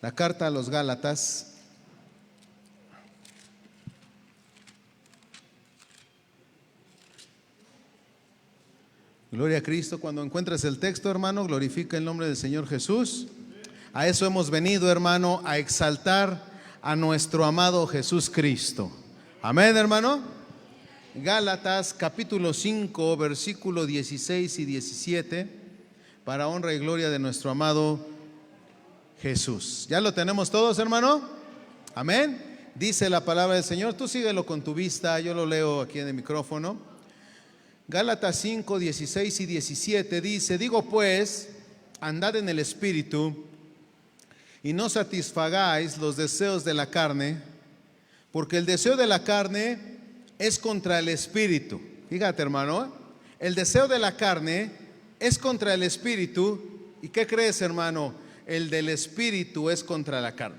La carta a los Gálatas. Gloria a Cristo. Cuando encuentres el texto, hermano, glorifica el nombre del Señor Jesús. A eso hemos venido, hermano, a exaltar a nuestro amado Jesús Cristo. Amén, hermano. Gálatas capítulo 5, versículo 16 y 17, para honra y gloria de nuestro amado Jesús. ¿Ya lo tenemos todos, hermano? Amén. Dice la palabra del Señor. Tú síguelo con tu vista, yo lo leo aquí en el micrófono. Gálatas 5, 16 y 17 dice: digo pues, andad en el Espíritu y no satisfagáis los deseos de la carne, porque el deseo de la carne es contra el Espíritu. Fíjate, hermano, el deseo de la carne es contra el Espíritu. ¿Y qué crees, hermano? El del Espíritu es contra la carne.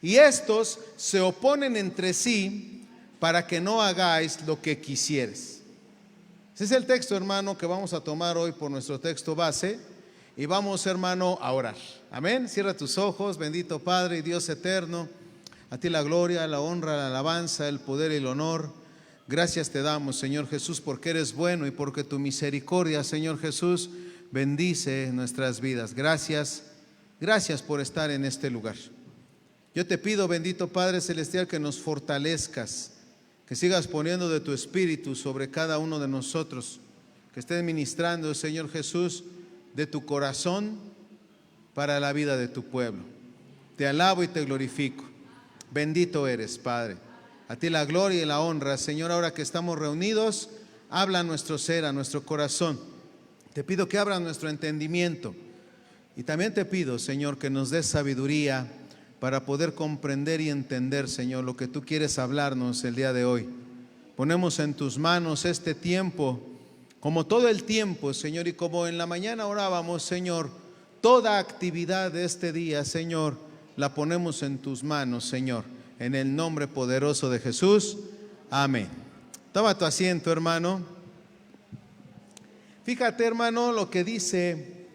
Y estos se oponen entre sí para que no hagáis lo que quisieres. Ese es el texto, hermano, que vamos a tomar hoy por nuestro texto base. Y vamos, hermano, a orar. Amén. Cierra tus ojos. Bendito Padre y Dios eterno, a ti la gloria, la honra, la alabanza, el poder y el honor. Gracias te damos, Señor Jesús, porque eres bueno y porque tu misericordia, Señor Jesús, bendice nuestras vidas. Gracias, gracias por estar en este lugar. Yo te pido, bendito Padre Celestial, que nos fortalezcas, que sigas poniendo de tu Espíritu sobre cada uno de nosotros, que estés ministrando, Señor Jesús, de tu corazón para la vida de tu pueblo. Te alabo y te glorifico. Bendito eres, Padre. A ti la gloria y la honra, Señor. Ahora que estamos reunidos, habla a nuestro ser, a nuestro corazón. Te pido que abra nuestro entendimiento. Y también te pido, Señor, que nos des sabiduría para poder comprender y entender, Señor, lo que tú quieres hablarnos el día de hoy. Ponemos en tus manos este tiempo, como todo el tiempo, Señor, y como en la mañana orábamos, Señor, toda actividad de este día, Señor, la ponemos en tus manos, Señor, en el nombre poderoso de Jesús. Amén. Toma tu asiento, hermano. Fíjate, hermano, lo que dice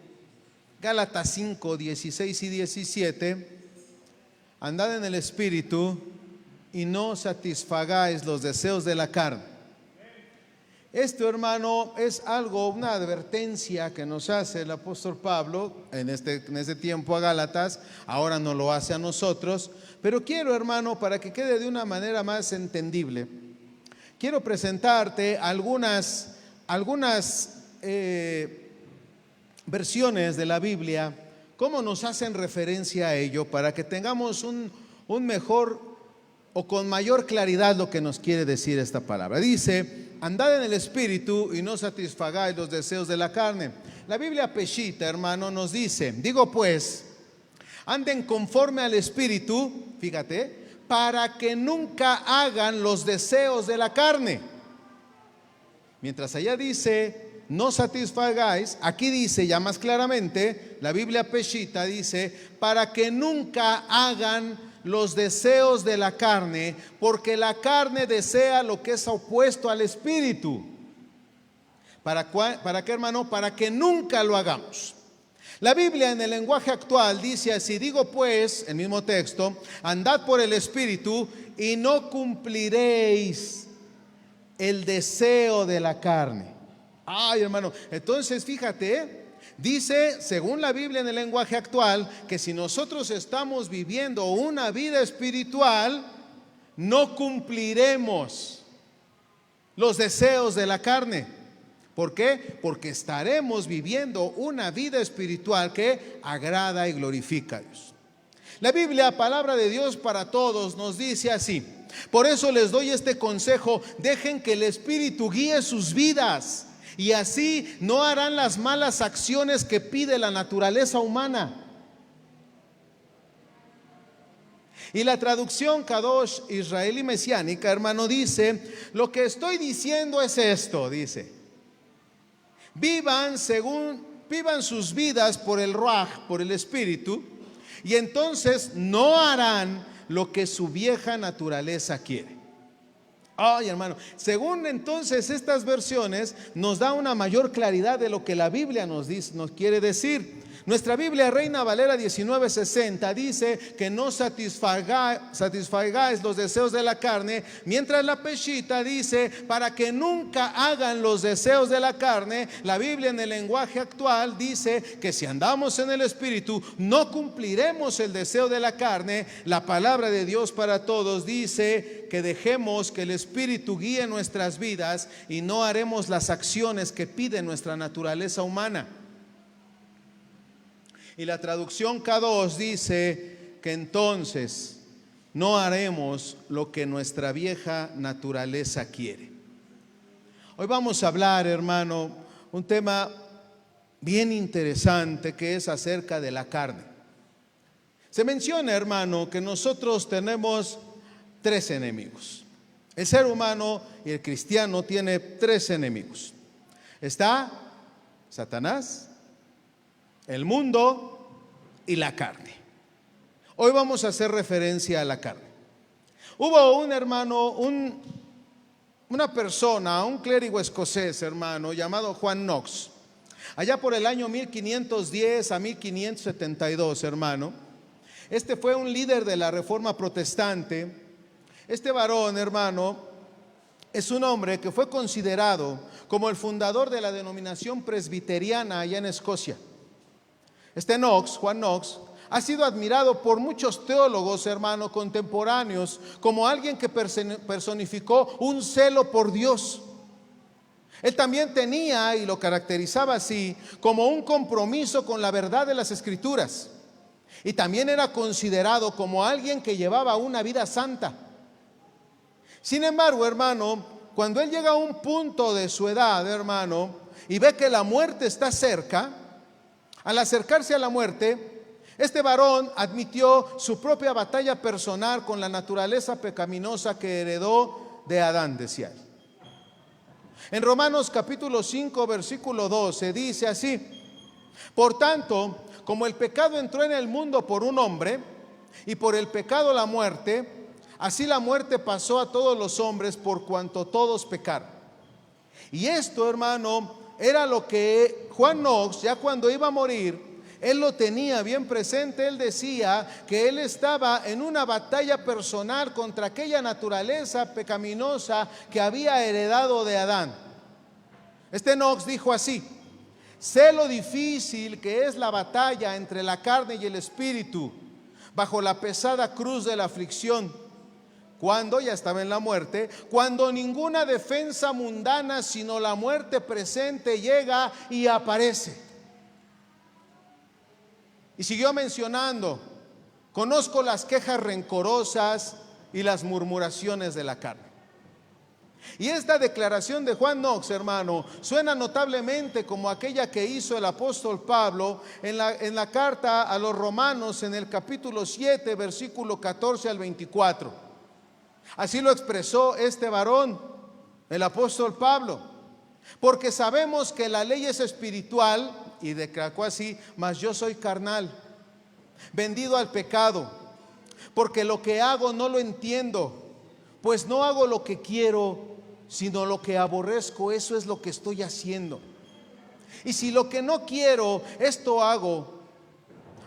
Gálatas 5, 16 y 17. Andad en el Espíritu y no satisfagáis los deseos de la carne. Esto, hermano, es algo, una advertencia que nos hace el apóstol Pablo en este tiempo a Gálatas. Ahora no lo hace a nosotros, pero quiero, hermano, para que quede de una manera más entendible, quiero presentarte algunas versiones de la Biblia, cómo nos hacen referencia a ello, para que tengamos un mejor o con mayor claridad lo que nos quiere decir esta palabra. Dice: andad en el Espíritu y no satisfagáis los deseos de la carne. La Biblia Peshitta, hermano, nos dice: digo pues, anden conforme al Espíritu, fíjate, para que nunca hagan los deseos de la carne. Mientras allá dice no satisfagáis, aquí dice ya más claramente, la Biblia Peshitta dice, para que nunca hagan los deseos de la carne, porque la carne desea lo que es opuesto al Espíritu. ¿Para qué, hermano? Para que nunca lo hagamos. La Biblia en el lenguaje actual dice así: digo pues, el mismo texto, andad por el Espíritu y no cumpliréis el deseo de la carne. Ay, hermano, entonces fíjate, dice, según la Biblia en el lenguaje actual, que si nosotros estamos viviendo una vida espiritual, no cumpliremos los deseos de la carne. ¿Por qué? Porque estaremos viviendo una vida espiritual que agrada y glorifica a Dios. La Biblia, palabra de Dios para todos, nos dice así. Por eso les doy este consejo: dejen que el Espíritu guíe sus vidas, y así no harán las malas acciones que pide la naturaleza humana. Y la traducción Kadosh israelí mesiánica, hermano, dice: lo que estoy diciendo es esto, dice: vivan sus vidas por el Ruaj, por el Espíritu, y entonces no harán lo que su vieja naturaleza quiere. Ay, hermano, según entonces estas versiones nos da una mayor claridad de lo que la Biblia nos dice, nos quiere decir. Nuestra Biblia Reina Valera 1960 dice que no satisfagáis los deseos de la carne, mientras la Peshitta dice para que nunca hagan los deseos de la carne. La Biblia en el lenguaje actual dice que si andamos en el Espíritu no cumpliremos el deseo de la carne. La palabra de Dios para todos dice que dejemos que el Espíritu guíe nuestras vidas y no haremos las acciones que pide nuestra naturaleza humana. Y la traducción K2 dice que entonces no haremos lo que nuestra vieja naturaleza quiere. Hoy vamos a hablar, hermano, un tema bien interesante que es acerca de la carne. Se menciona, hermano, que nosotros tenemos 3 enemigos. El ser humano y el cristiano tiene 3 enemigos. Está Satanás, el mundo y la carne. Hoy vamos a hacer referencia a la carne. Hubo un hermano, una persona, un clérigo escocés, hermano, llamado Juan Knox, allá por el año 1510 a 1572, hermano. Este fue un líder de la Reforma Protestante. Este varón, hermano, es un hombre que fue considerado como el fundador de la denominación presbiteriana allá en Escocia. Este Knox, Juan Knox, ha sido admirado por muchos teólogos, hermano, contemporáneos, como alguien que personificó un celo por Dios. Él también tenía, y lo caracterizaba así, como un compromiso con la verdad de las Escrituras. Y también era considerado como alguien que llevaba una vida santa. Sin embargo, hermano, cuando él llega a un punto de su edad, hermano, y ve que la muerte está cerca, al acercarse a la muerte, este varón admitió su propia batalla personal con la naturaleza pecaminosa que heredó de Adán, decía él. En Romanos capítulo 5, versículo 12 dice así: por tanto, como el pecado entró en el mundo por un hombre, y por el pecado la muerte, así la muerte pasó a todos los hombres por cuanto todos pecaron. Y esto, hermano, era lo que Juan Knox, ya cuando iba a morir, él lo tenía bien presente. Él decía que él estaba en una batalla personal contra aquella naturaleza pecaminosa que había heredado de Adán. Este Knox dijo así: sé lo difícil que es la batalla entre la carne y el espíritu bajo la pesada cruz de la aflicción. Cuando ya estaba en la muerte, cuando ninguna defensa mundana sino la muerte presente llega y aparece. Y siguió mencionando: conozco las quejas rencorosas y las murmuraciones de la carne. Y esta declaración de Juan Knox, hermano, suena notablemente como aquella que hizo el apóstol Pablo en la carta a los Romanos, en el capítulo 7, versículo 14 al 24. Así lo expresó este varón, el apóstol Pablo: porque sabemos que la ley es espiritual, y declaró así: mas yo soy carnal, vendido al pecado, porque lo que hago no lo entiendo, pues no hago lo que quiero, sino lo que aborrezco, eso es lo que estoy haciendo. Y si lo que no quiero, esto hago,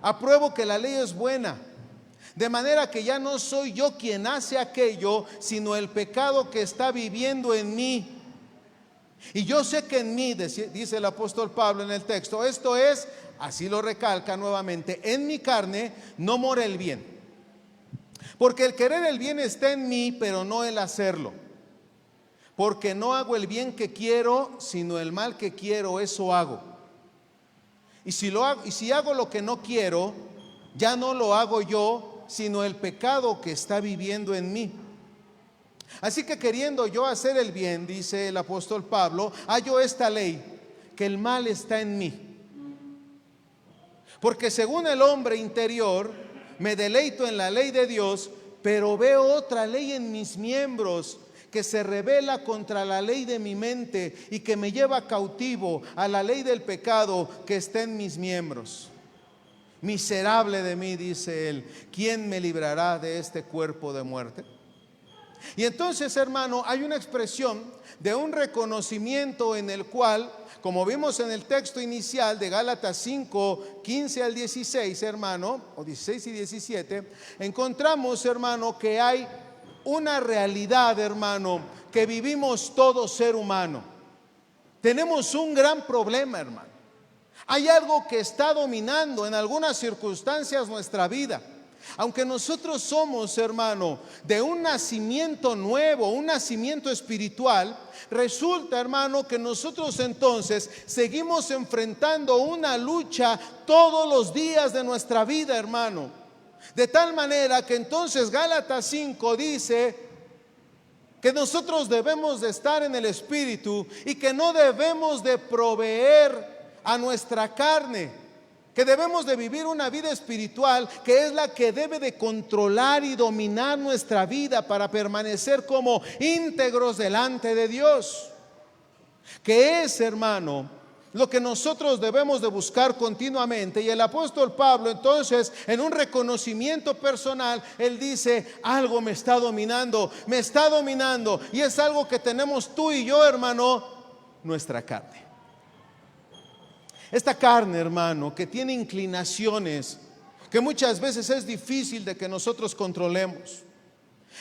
apruebo que la ley es buena, de manera que ya no soy yo quien hace aquello, sino el pecado que está viviendo en mí. Y yo sé que en mí, dice el apóstol Pablo en el texto, esto es, así lo recalca nuevamente, en mi carne no mora el bien. Porque el querer el bien está en mí, pero no el hacerlo. Porque no hago el bien que quiero, sino el mal que quiero, eso hago. Y si hago lo que no quiero, ya no lo hago yo, sino el pecado que está viviendo en mí. Así que queriendo yo hacer el bien, dice el apóstol Pablo, hallo esta ley, que el mal está en mí. Porque según el hombre interior, me deleito en la ley de Dios, pero veo otra ley en mis miembros, que se rebela contra la ley de mi mente y que me lleva cautivo a la ley del pecado que está en mis miembros. Miserable de mí, dice él, ¿quién me librará de este cuerpo de muerte? Y entonces, hermano, hay una expresión de un reconocimiento en el cual, como vimos en el texto inicial de Gálatas 5, 15 al 16, hermano, o 16 y 17, encontramos, hermano, que hay una realidad, hermano, que vivimos todo ser humano. Tenemos un gran problema, hermano. Hay algo que está dominando en algunas circunstancias nuestra vida. Aunque nosotros somos, hermano, de un nacimiento nuevo, un nacimiento espiritual, resulta, hermano, que nosotros entonces seguimos enfrentando una lucha todos los días de nuestra vida, hermano. De tal manera que entonces Gálatas 5 dice que nosotros debemos de estar en el Espíritu y que no debemos de proveer a nuestra carne, que debemos de vivir una vida espiritual que es la que debe de controlar y dominar nuestra vida para permanecer como íntegros delante de Dios. Que es, hermano, lo que nosotros debemos de buscar continuamente. Y el apóstol Pablo entonces, en un reconocimiento personal, él dice: algo me está dominando, y es algo que tenemos tú y yo, hermano, nuestra carne. Esta carne, hermano, que tiene inclinaciones que muchas veces es difícil de que nosotros controlemos.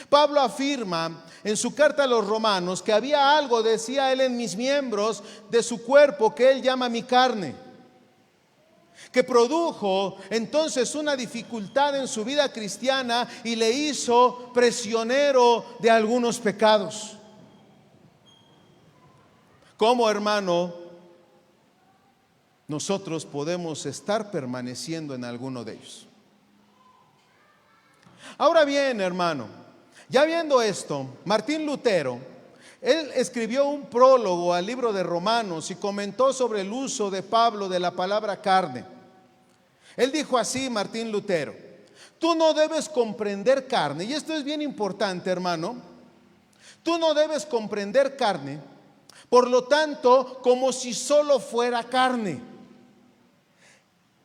Pablo afirma en su carta a los Romanos que había algo, decía él, en mis miembros de su cuerpo que él llama mi carne, que produjo entonces una dificultad en su vida cristiana y le hizo prisionero de algunos pecados. ¿Cómo, hermano, nosotros podemos estar permaneciendo en alguno de ellos? Ahora bien, hermano, ya viendo esto, Martín Lutero, él escribió un prólogo al libro de Romanos y comentó sobre el uso de Pablo de la palabra carne. Él dijo así, Martín Lutero: tú no debes comprender carne, y esto es bien importante, hermano, tú no debes comprender carne, por lo tanto, como si solo fuera carne.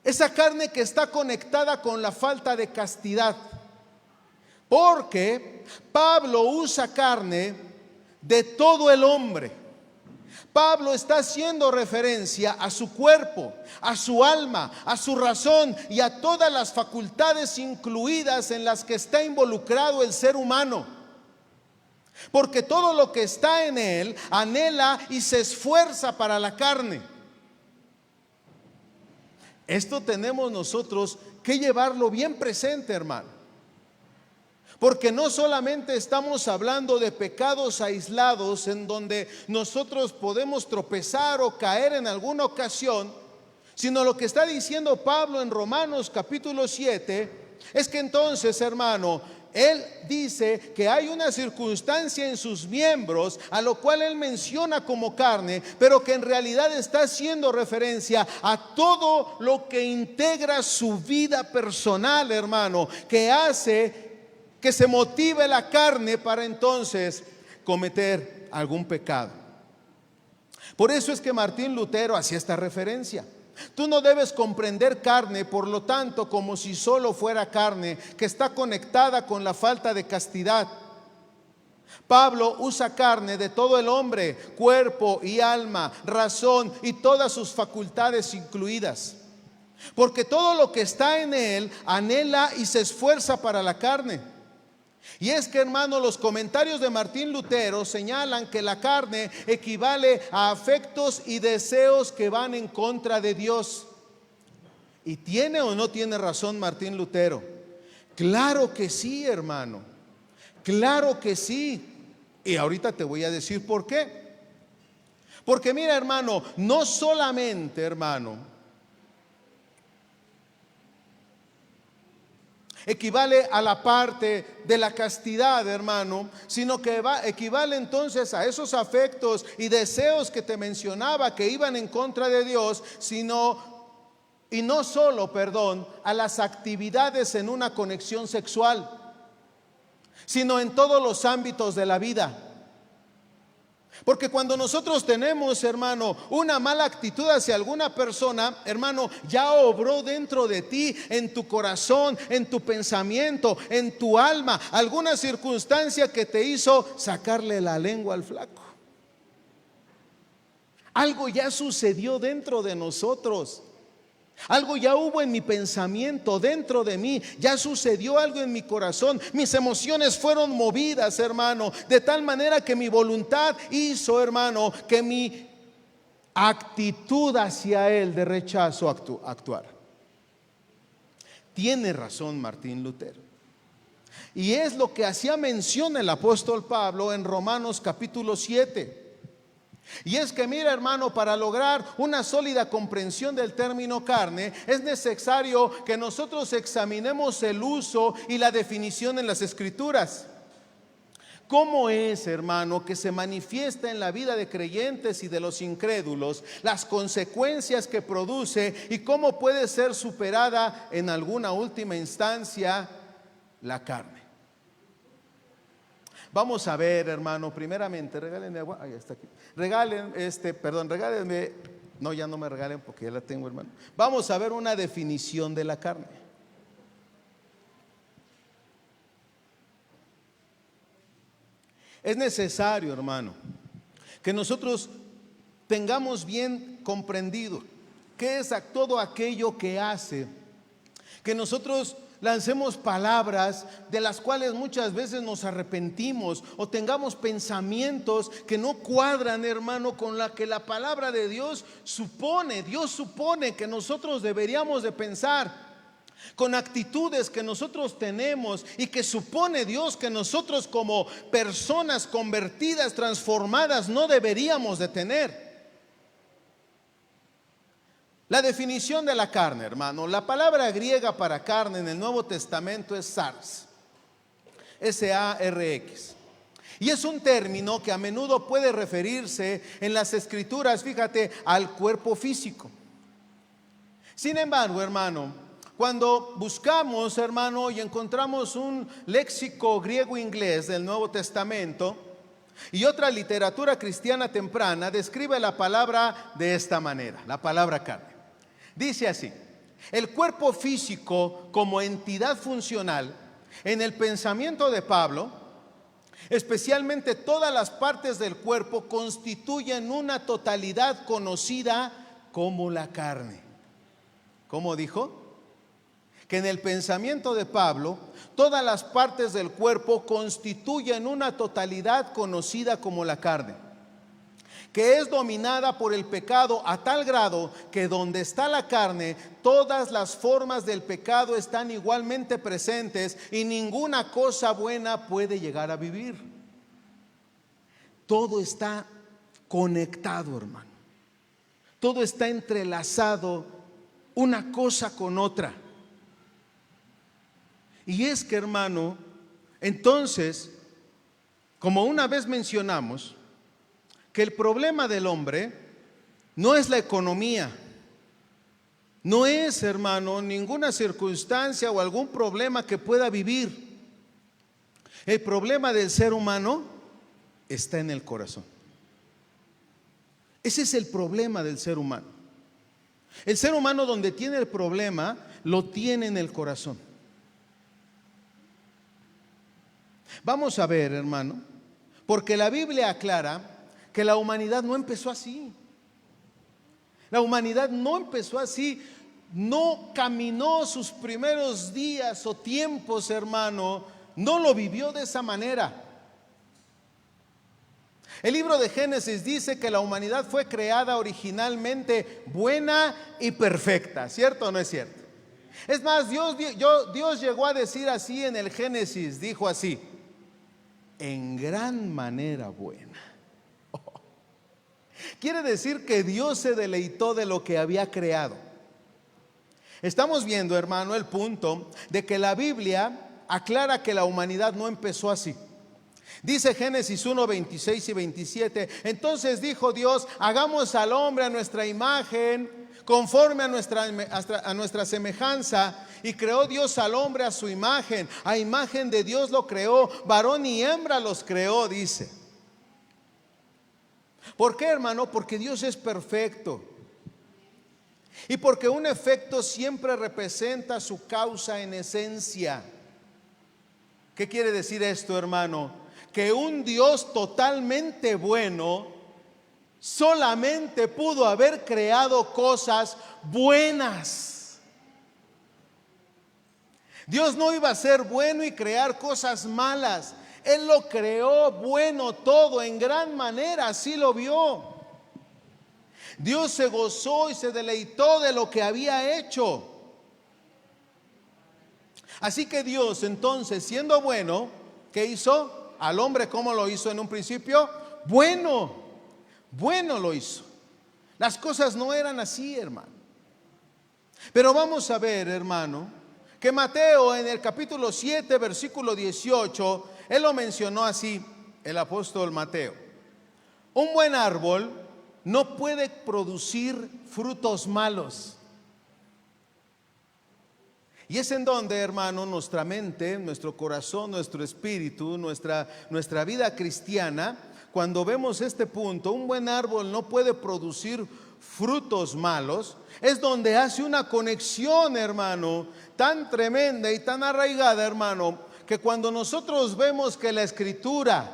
Esa carne que está conectada con la falta de castidad. Porque Pablo usa carne de todo el hombre. Pablo está haciendo referencia a su cuerpo, a su alma, a su razón y a todas las facultades incluidas en las que está involucrado el ser humano. Porque todo lo que está en él anhela y se esfuerza para la carne. Esto tenemos nosotros que llevarlo bien presente, hermano. Porque no solamente estamos hablando de pecados aislados en donde nosotros podemos tropezar o caer en alguna ocasión, sino lo que está diciendo Pablo en Romanos capítulo 7 es que entonces, hermano, él dice que hay una circunstancia en sus miembros a lo cual él menciona como carne, pero que en realidad está haciendo referencia a todo lo que integra su vida personal, hermano, que hace que se motive la carne para entonces cometer algún pecado. Por eso es que Martín Lutero hacía esta referencia. Tú no debes comprender carne, por lo tanto, como si solo fuera carne, que está conectada con la falta de castidad. Pablo usa carne de todo el hombre, cuerpo y alma, razón y todas sus facultades incluidas. Porque todo lo que está en él anhela y se esfuerza para la carne. Y es que, hermano, los comentarios de Martín Lutero señalan que la carne equivale a afectos y deseos que van en contra de Dios. ¿Y tiene o no tiene razón Martín Lutero? Claro que sí, hermano. Claro que sí. Y ahorita te voy a decir por qué. Porque mira, hermano, no solamente, hermano, equivale a la parte de la castidad, hermano, sino que equivale entonces a esos afectos y deseos que te mencionaba que iban en contra de Dios, y no solo, a las actividades en una conexión sexual, sino en todos los ámbitos de la vida. Porque cuando nosotros tenemos, hermano, una mala actitud hacia alguna persona, hermano, ya obró dentro de ti, en tu corazón, en tu pensamiento, en tu alma, alguna circunstancia que te hizo sacarle la lengua al flaco. Algo ya sucedió dentro de nosotros. Algo ya hubo en mi pensamiento, dentro de mí, ya sucedió algo en mi corazón. Mis emociones fueron movidas, hermano, de tal manera que mi voluntad hizo, hermano, que mi actitud hacia él de rechazo actuara. Tiene razón Martín Lutero. Y es lo que hacía mención el apóstol Pablo en Romanos capítulo 7. Y es que mira, hermano, para lograr una sólida comprensión del término carne, es necesario que nosotros examinemos el uso y la definición en las Escrituras. ¿Cómo es, hermano, que se manifiesta en la vida de creyentes y de los incrédulos, las consecuencias que produce y cómo puede ser superada en alguna última instancia la carne? Vamos a ver, hermano, primeramente, regálenme agua, ahí está aquí. Regálenme, no, ya no me regalen porque ya la tengo, hermano. Vamos a ver una definición de la carne. Es necesario, hermano, que nosotros tengamos bien comprendido qué es todo aquello que hace que nosotros lancemos palabras de las cuales muchas veces nos arrepentimos, o tengamos pensamientos que no cuadran, hermano, con la que la palabra de Dios supone. Dios supone que nosotros deberíamos de pensar, con actitudes que nosotros tenemos y que supone Dios que nosotros como personas convertidas, transformadas, no deberíamos de tener. La definición de la carne, hermano. La palabra griega para carne en el Nuevo Testamento es sarx, S-A-R-X. Y es un término que a menudo puede referirse en las Escrituras, fíjate, al cuerpo físico. Sin embargo, hermano, cuando buscamos, hermano, y encontramos un léxico griego-inglés del Nuevo Testamento y otra literatura cristiana temprana, describe la palabra de esta manera, la palabra carne. Dice así: el cuerpo físico como entidad funcional, en el pensamiento de Pablo, especialmente todas las partes del cuerpo constituyen una totalidad conocida como la carne. ¿Cómo dijo? Que en el pensamiento de Pablo, todas las partes del cuerpo constituyen una totalidad conocida como la carne, que es dominada por el pecado a tal grado que donde está la carne, todas las formas del pecado están igualmente presentes y ninguna cosa buena puede llegar a vivir. Todo está conectado, hermano. Todo está entrelazado, una cosa con otra. Y es que, hermano, entonces, como una vez mencionamos, que el problema del hombre no es la economía, no es, hermano, ninguna circunstancia o algún problema que pueda vivir. El problema del ser humano está en el corazón. Ese es el problema del ser humano. El ser humano, donde tiene el problema, lo tiene en el corazón. Vamos a ver, hermano, porque la Biblia aclara que la humanidad no empezó así. La humanidad no empezó así, no caminó sus primeros días o tiempos, hermano, no lo vivió de esa manera. El libro de Génesis dice que la humanidad fue creada originalmente buena y perfecta, ¿cierto o no es cierto? Es más, Dios llegó a decir así en el Génesis, dijo así: en gran manera buena. Quiere decir que Dios se deleitó de lo que había creado. Estamos viendo, hermano, el punto de que la Biblia aclara que la humanidad no empezó así. Dice Génesis 1, 26 y 27: entonces dijo Dios, hagamos al hombre a nuestra imagen, conforme a nuestra semejanza. Y creó Dios al hombre a su imagen, a imagen de Dios lo creó, varón y hembra los creó, dice. ¿Por qué, hermano? Porque Dios es perfecto. Y porque un efecto siempre representa su causa en esencia. ¿Qué quiere decir esto, hermano? Que un Dios totalmente bueno solamente pudo haber creado cosas buenas. Dios no iba a ser bueno y crear cosas malas. Él lo creó bueno todo, en gran manera, así lo vio. Dios se gozó y se deleitó de lo que había hecho. Así que Dios, entonces, siendo bueno, ¿qué hizo? Al hombre, ¿cómo lo hizo en un principio? Bueno lo hizo. Las cosas no eran así, hermano. Pero vamos a ver, hermano, que Mateo en el capítulo 7, versículo 18, él lo mencionó así, el apóstol Mateo. Un buen árbol no puede producir frutos malos. Y es en donde, hermano, nuestra mente, nuestro corazón, nuestro espíritu, nuestra vida cristiana, cuando vemos este punto, un buen árbol no puede producir frutos malos, es donde hace una conexión, hermano, tan tremenda y tan arraigada, hermano, que cuando nosotros vemos que la Escritura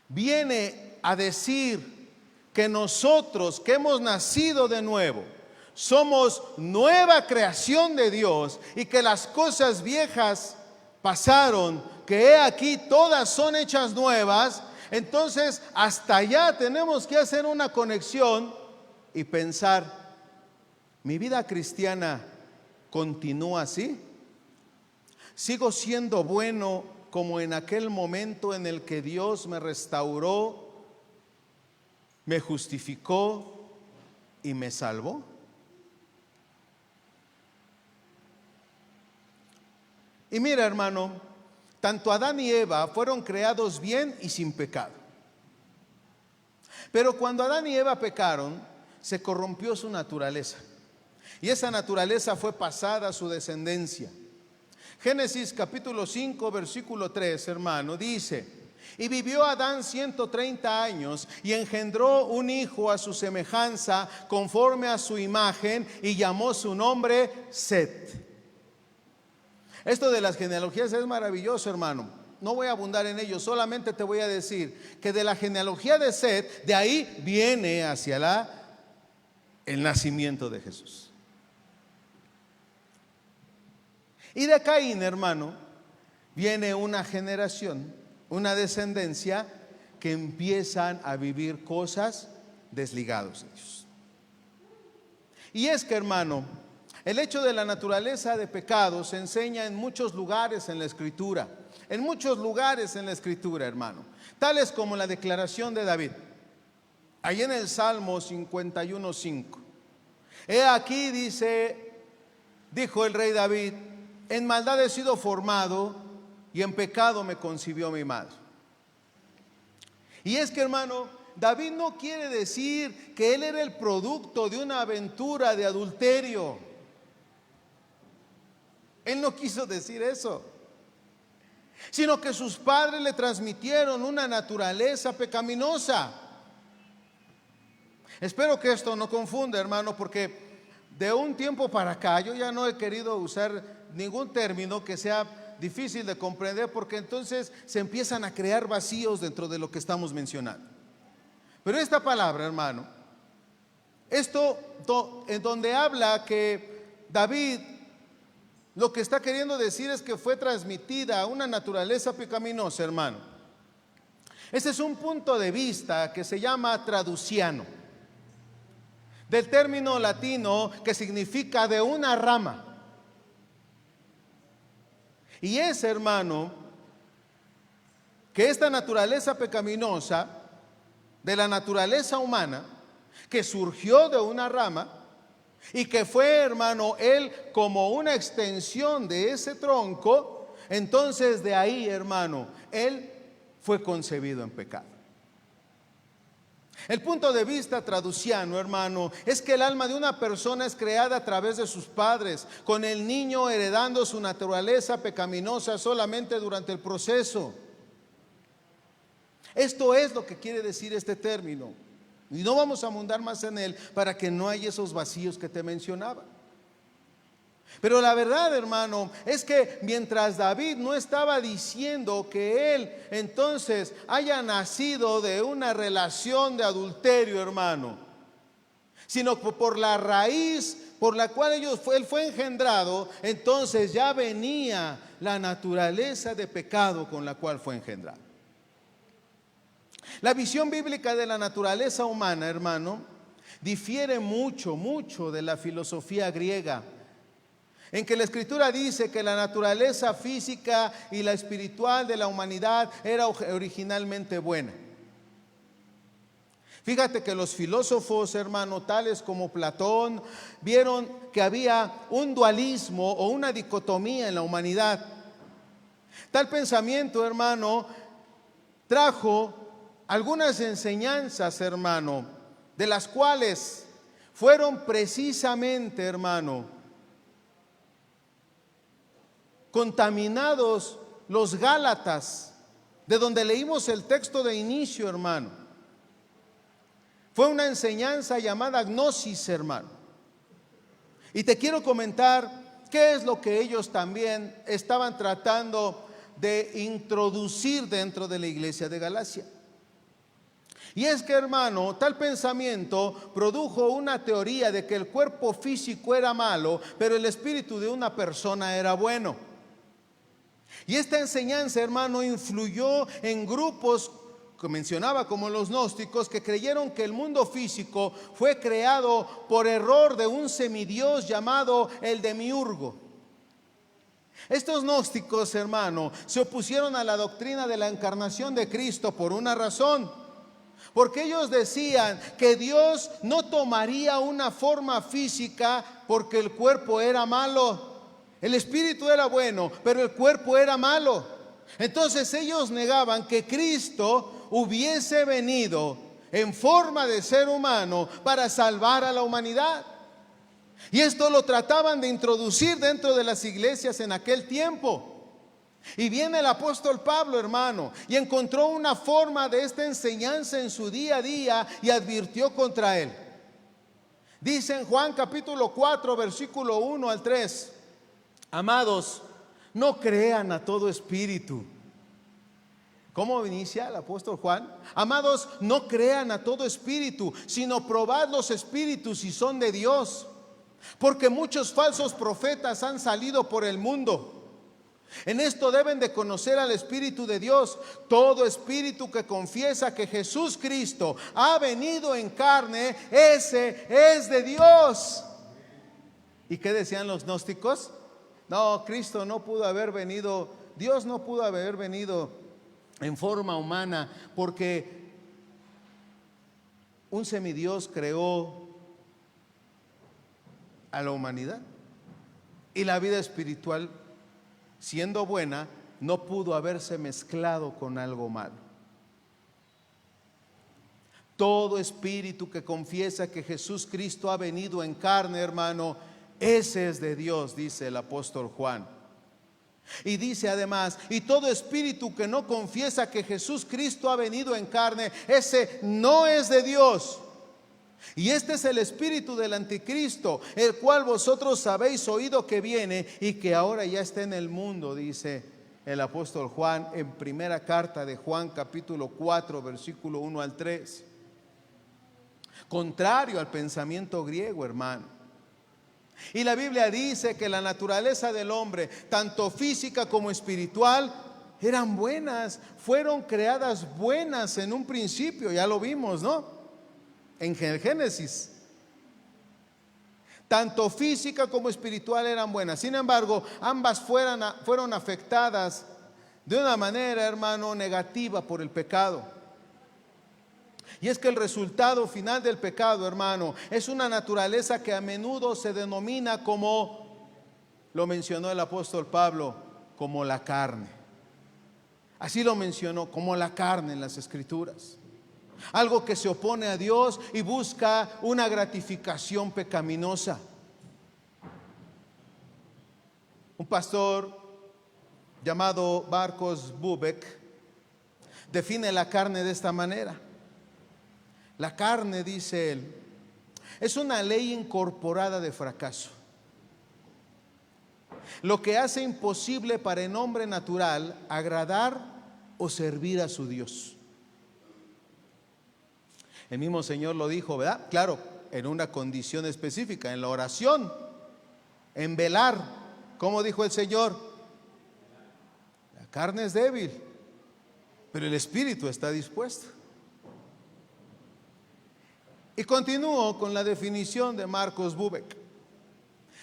viene a decir que nosotros que hemos nacido de nuevo somos nueva creación de Dios y que las cosas viejas pasaron, que he aquí todas son hechas nuevas, entonces hasta allá tenemos que hacer una conexión y pensar, ¿mi vida cristiana continúa así? ¿Sigo siendo bueno como en aquel momento en el que Dios me restauró, me justificó y me salvó? Y mira, hermano, tanto Adán y Eva fueron creados bien y sin pecado. Pero cuando Adán y Eva pecaron, se corrompió su naturaleza. Y esa naturaleza fue pasada a su descendencia. Génesis capítulo 5, versículo 3, hermano, dice: y vivió Adán 130 años y engendró un hijo a su semejanza, conforme a su imagen, y llamó su nombre Set. Esto de las genealogías es maravilloso, hermano. No voy a abundar en ello, solamente te voy a decir que de la genealogía de Set, de ahí viene hacia el nacimiento de Jesús. Y de Caín, hermano, viene una generación, una descendencia que empiezan a vivir cosas desligados de Dios. Y es que, hermano, el hecho de la naturaleza de pecado se enseña en muchos lugares en la Escritura. En muchos lugares en la Escritura, hermano. Tales como la declaración de David. Ahí en el Salmo 51:5. He aquí, dijo el rey David: en maldad he sido formado y en pecado me concibió mi madre. Y es que, hermano, David no quiere decir que él era el producto de una aventura de adulterio. Él no quiso decir eso, sino que sus padres le transmitieron una naturaleza pecaminosa. Espero que esto no confunda, hermano, porque de un tiempo para acá yo ya no he querido usar ningún término que sea difícil de comprender, porque entonces se empiezan a crear vacíos dentro de lo que estamos mencionando. Pero esta palabra, hermano, esto en donde habla que David, lo que está queriendo decir es que fue transmitida una naturaleza pecaminosa, hermano. Este es un punto de vista que se llama traduciano, del término latino que significa de una rama. Y es, hermano, que esta naturaleza pecaminosa de la naturaleza humana, que surgió de una rama, y que fue, hermano, él como una extensión de ese tronco, entonces de ahí, hermano, él fue concebido en pecado. El punto de vista traduciano, hermano, es que el alma de una persona es creada a través de sus padres, con el niño heredando su naturaleza pecaminosa solamente durante el proceso. Esto es lo que quiere decir este término. Y no vamos a abundar más en él para que no haya esos vacíos que te mencionaba. Pero la verdad, hermano, es que mientras David no estaba diciendo que él entonces haya nacido de una relación de adulterio, hermano, sino por la raíz por la cual él fue engendrado, entonces ya venía la naturaleza de pecado con la cual fue engendrado. La visión bíblica de la naturaleza humana, hermano, difiere mucho, mucho de la filosofía griega, en que la Escritura dice que la naturaleza física y la espiritual de la humanidad era originalmente buena. Fíjate que los filósofos, hermano, tales como Platón, vieron que había un dualismo o una dicotomía en la humanidad. Tal pensamiento, hermano, trajo algunas enseñanzas, hermano, de las cuales fueron precisamente, hermano, contaminados los Gálatas, de donde leímos el texto de inicio, hermano. Fue una enseñanza llamada gnosis, hermano. Y te quiero comentar qué es lo que ellos también estaban tratando de introducir dentro de la iglesia de Galacia. Y es que, hermano, tal pensamiento produjo una teoría de que el cuerpo físico era malo, pero el espíritu de una persona era bueno. Y esta enseñanza, hermano, influyó en grupos que mencionaba como los gnósticos, que creyeron que el mundo físico fue creado por error de un semidios llamado el demiurgo. Estos gnósticos, hermano, se opusieron a la doctrina de la encarnación de Cristo por una razón, porque ellos decían que Dios no tomaría una forma física porque el cuerpo era malo. El espíritu era bueno, pero el cuerpo era malo. Entonces ellos negaban que Cristo hubiese venido en forma de ser humano para salvar a la humanidad. Y esto lo trataban de introducir dentro de las iglesias en aquel tiempo. Y viene el apóstol Pablo, hermano, y encontró una forma de esta enseñanza en su día a día y advirtió contra él. Dice en Juan capítulo 4, versículo 1 al 3: amados, no crean a todo espíritu. ¿Cómo inicia el apóstol Juan? Amados, no crean a todo espíritu, sino probad los espíritus si son de Dios, porque muchos falsos profetas han salido por el mundo. En esto deben de conocer al Espíritu de Dios. Todo espíritu que confiesa que Jesús Cristo ha venido en carne, ese es de Dios. ¿Y qué decían los gnósticos? No, Cristo no pudo haber venido, Dios no pudo haber venido en forma humana, porque un semidios creó a la humanidad, y la vida espiritual, siendo buena, no pudo haberse mezclado con algo malo. Todo espíritu que confiesa que Jesús Cristo ha venido en carne, hermano, ese es de Dios, dice el apóstol Juan. Y dice además, y todo espíritu que no confiesa que Jesús Cristo ha venido en carne, ese no es de Dios. Y este es el espíritu del anticristo, el cual vosotros habéis oído que viene y que ahora ya está en el mundo, dice el apóstol Juan en primera carta de Juan capítulo 4 versículo 1 al 3. Contrario al pensamiento griego, hermano. Y la Biblia dice que la naturaleza del hombre, tanto física como espiritual, eran buenas, fueron creadas buenas en un principio, ya lo vimos, ¿no? En el Génesis. Tanto física como espiritual eran buenas. Sin embargo, ambas fueron afectadas de una manera, hermano, negativa por el pecado. Y es que el resultado final del pecado, hermano, es una naturaleza que a menudo se denomina como, lo mencionó el apóstol Pablo, como la carne. Así lo mencionó, como la carne en las Escrituras. Algo que se opone a Dios y busca una gratificación pecaminosa. Un pastor llamado Barcos Bubeck define la carne de esta manera. La carne, dice él, es una ley incorporada de fracaso, lo que hace imposible para el hombre natural agradar o servir a su Dios. El mismo Señor lo dijo, ¿verdad? Claro, en una condición específica, en la oración, en velar. ¿Cómo dijo el Señor? La carne es débil, pero el espíritu está dispuesto. Y continúo con la definición de Marcos Bubeck.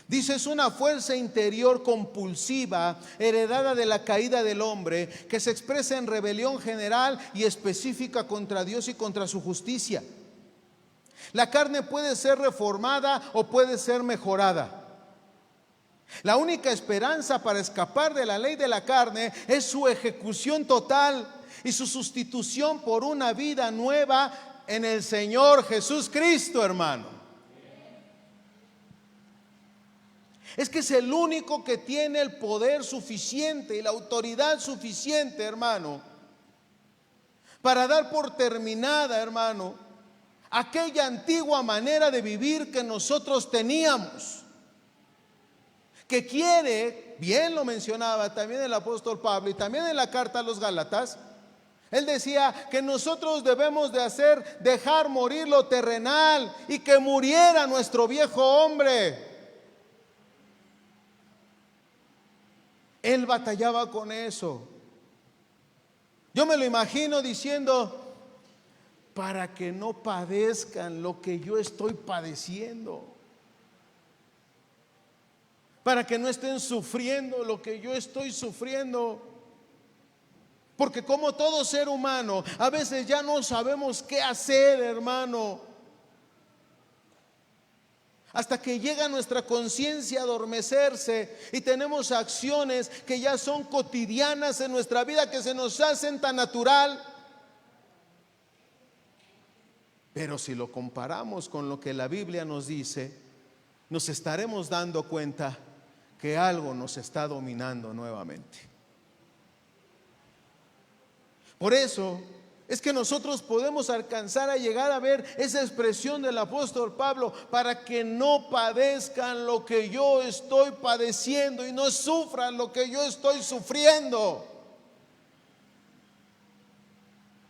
Dice, es una fuerza interior compulsiva heredada de la caída del hombre, que se expresa en rebelión general y específica contra Dios y contra su justicia. La carne puede ser reformada o puede ser mejorada. La única esperanza para escapar de la ley de la carne es su ejecución total y su sustitución por una vida nueva en el Señor Jesús Cristo, hermano. Es que es el único que tiene el poder suficiente y la autoridad suficiente, hermano, para dar por terminada, hermano, aquella antigua manera de vivir que nosotros teníamos, que quiere, bien lo mencionaba también el apóstol Pablo y también en la carta a los Gálatas. Él decía que nosotros debemos de dejar morir lo terrenal y que muriera nuestro viejo hombre. Él batallaba con eso. Yo me lo imagino diciendo, para que no padezcan lo que yo estoy padeciendo, para que no estén sufriendo lo que yo estoy sufriendo. Porque como todo ser humano, a veces ya no sabemos qué hacer, hermano, hasta que llega nuestra conciencia a adormecerse y tenemos acciones que ya son cotidianas en nuestra vida, que se nos hacen tan natural. Pero si lo comparamos con lo que la Biblia nos dice, nos estaremos dando cuenta que algo nos está dominando nuevamente. Por eso es que nosotros podemos alcanzar a llegar a ver esa expresión del apóstol Pablo, para que no padezcan lo que yo estoy padeciendo y no sufran lo que yo estoy sufriendo.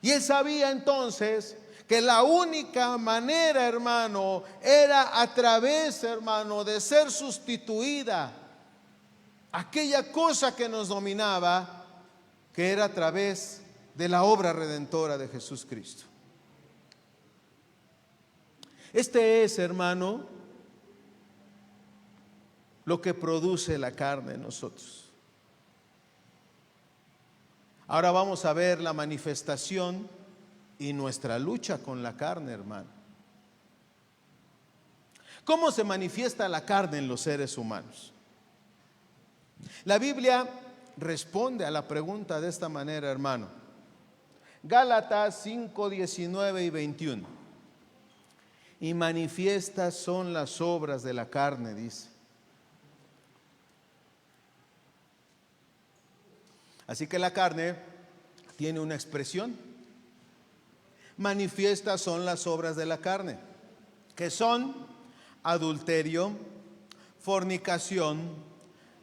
Y él sabía entonces que la única manera, hermano, era a través, hermano, de ser sustituida aquella cosa que nos dominaba, que era a través de la obra redentora de Jesús Cristo. Este es, hermano, lo que produce la carne en nosotros. Ahora vamos a ver la manifestación y nuestra lucha con la carne, hermano. ¿Cómo se manifiesta la carne en los seres humanos? La Biblia responde a la pregunta de esta manera, hermano. Gálatas 5, 19 y 21. Y manifiestas son las obras de la carne, dice. Así que la carne tiene una expresión. Manifiestas son las obras de la carne, que son adulterio, fornicación,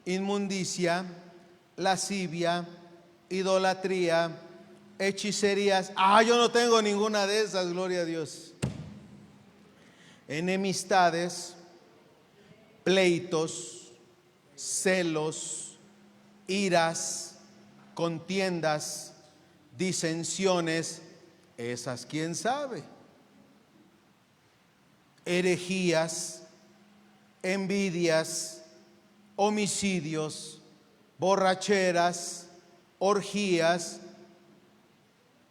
inmundicia, lascivia, idolatría, hechicerías. Yo no tengo ninguna de esas, gloria a Dios. Enemistades, pleitos, celos, iras, contiendas, disensiones, esas quién sabe. Herejías, envidias, homicidios, borracheras, orgías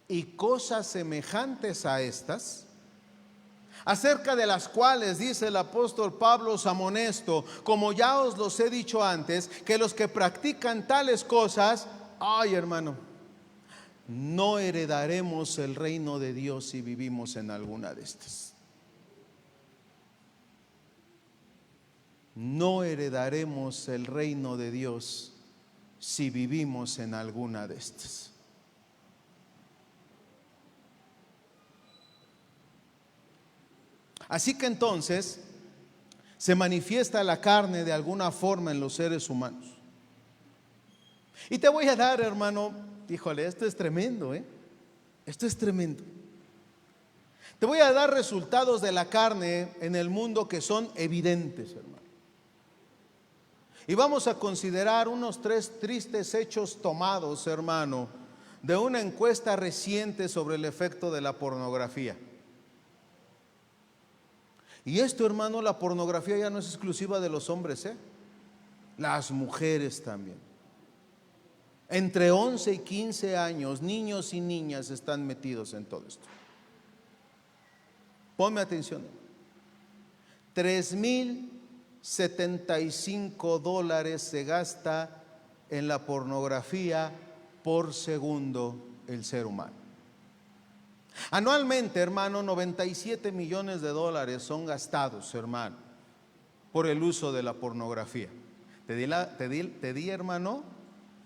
y cosas semejantes a estas, acerca de las cuales dice el apóstol Pablo: os amonesto, como ya os los he dicho antes, que los que practican tales cosas, hermano, no heredaremos el reino de Dios si vivimos en alguna de estas. No heredaremos el reino de Dios si vivimos en alguna de estas. Así que entonces se manifiesta la carne de alguna forma en los seres humanos. Y te voy a dar, hermano, híjole, esto es tremendo, esto es tremendo. Te voy a dar resultados de la carne en el mundo que son evidentes, hermano. Y vamos a considerar unos 3 tristes hechos tomados, hermano, de una encuesta reciente sobre el efecto de la pornografía. Y esto, hermano, la pornografía ya no es exclusiva de los hombres, las mujeres también. Entre 11 y 15 años, niños y niñas están metidos en todo esto. Ponme atención. $3,075 se gasta en la pornografía por segundo el ser humano. Anualmente, hermano, 97 millones de dólares son gastados, hermano, por el uso de la pornografía. Te di, hermano,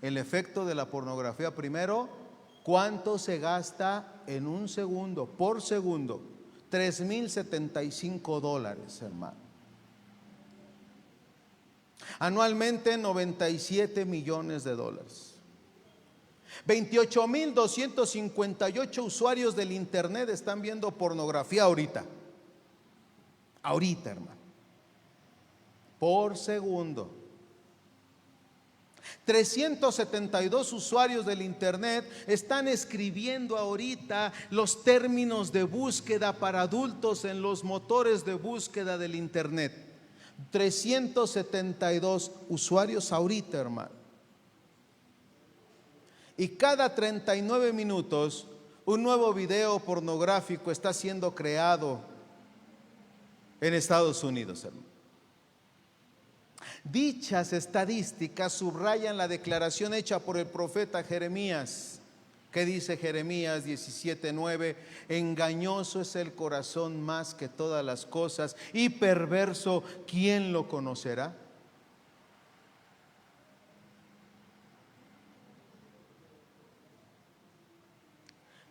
el efecto de la pornografía. Primero, ¿cuánto se gasta en un segundo? Por segundo, $3,075, hermano. Anualmente, 97 millones de dólares. 28,258 usuarios del internet están viendo pornografía ahorita. Ahorita, hermano. Por segundo. 372 usuarios del internet están escribiendo ahorita los términos de búsqueda para adultos en los motores de búsqueda del internet. 372 usuarios ahorita, hermano. Y cada 39 minutos un nuevo video pornográfico está siendo creado en Estados Unidos, hermano. Dichas estadísticas subrayan la declaración hecha por el profeta Jeremías, que dice Jeremías 17:9: engañoso es el corazón más que todas las cosas y perverso, ¿quién lo conocerá?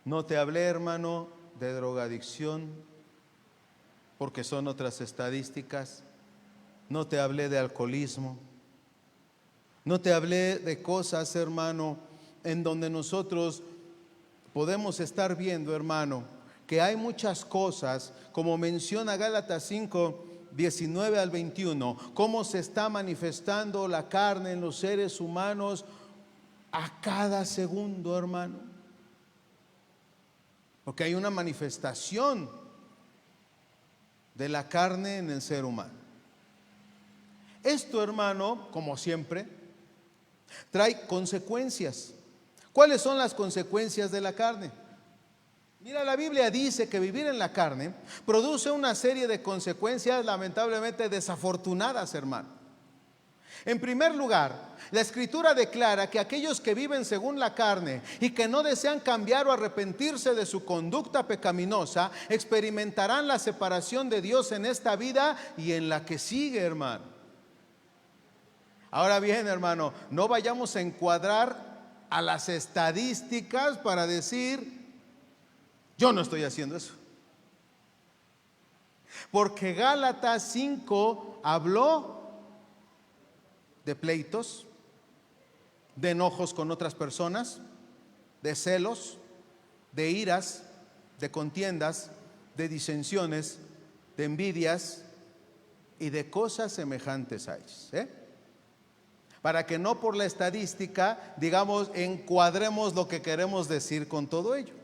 No te hablé, hermano, de drogadicción, porque son otras estadísticas. No te hablé de alcoholismo. No te hablé de cosas, hermano, en donde nosotros podemos estar viendo, hermano, que hay muchas cosas, como menciona Gálatas 5, 19 al 21, cómo se está manifestando la carne en los seres humanos a cada segundo, hermano. Porque hay una manifestación de la carne en el ser humano. Esto, hermano, como siempre, trae consecuencias. ¿Cuáles son las consecuencias de la carne? Mira, la Biblia dice que vivir en la carne produce una serie de consecuencias lamentablemente desafortunadas, hermano. En primer lugar, la Escritura declara que aquellos que viven según la carne y que no desean cambiar o arrepentirse de su conducta pecaminosa experimentarán la separación de Dios en esta vida y en la que sigue, hermano. Ahora bien, hermano, no vayamos a encuadrar a las estadísticas para decir, yo no estoy haciendo eso. Porque Gálatas 5 habló de pleitos, de enojos con otras personas, de celos, de iras, de contiendas, de disensiones, de envidias y de cosas semejantes a ellas, para que no por la estadística, digamos, encuadremos lo que queremos decir con todo ello.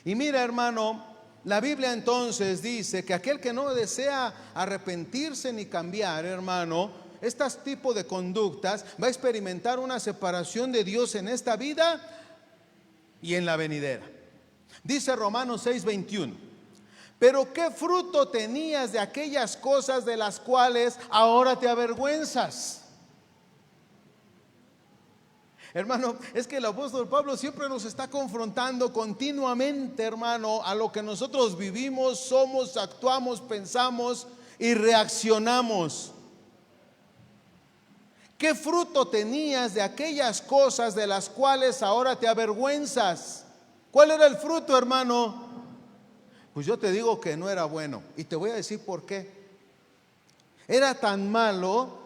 Y mira, hermano, la Biblia entonces dice que aquel que no desea arrepentirse ni cambiar, hermano, este tipo de conductas va a experimentar una separación de Dios en esta vida y en la venidera. Dice Romanos 6:21: pero ¿qué fruto tenías de aquellas cosas de las cuales ahora te avergüenzas? Hermano, es que el apóstol Pablo siempre nos está confrontando continuamente, hermano, a lo que nosotros vivimos, somos, actuamos, pensamos y reaccionamos. ¿Qué fruto tenías de aquellas cosas de las cuales ahora te avergüenzas? ¿Cuál era el fruto, hermano? Pues yo te digo que no era bueno, y te voy a decir por qué. Era tan malo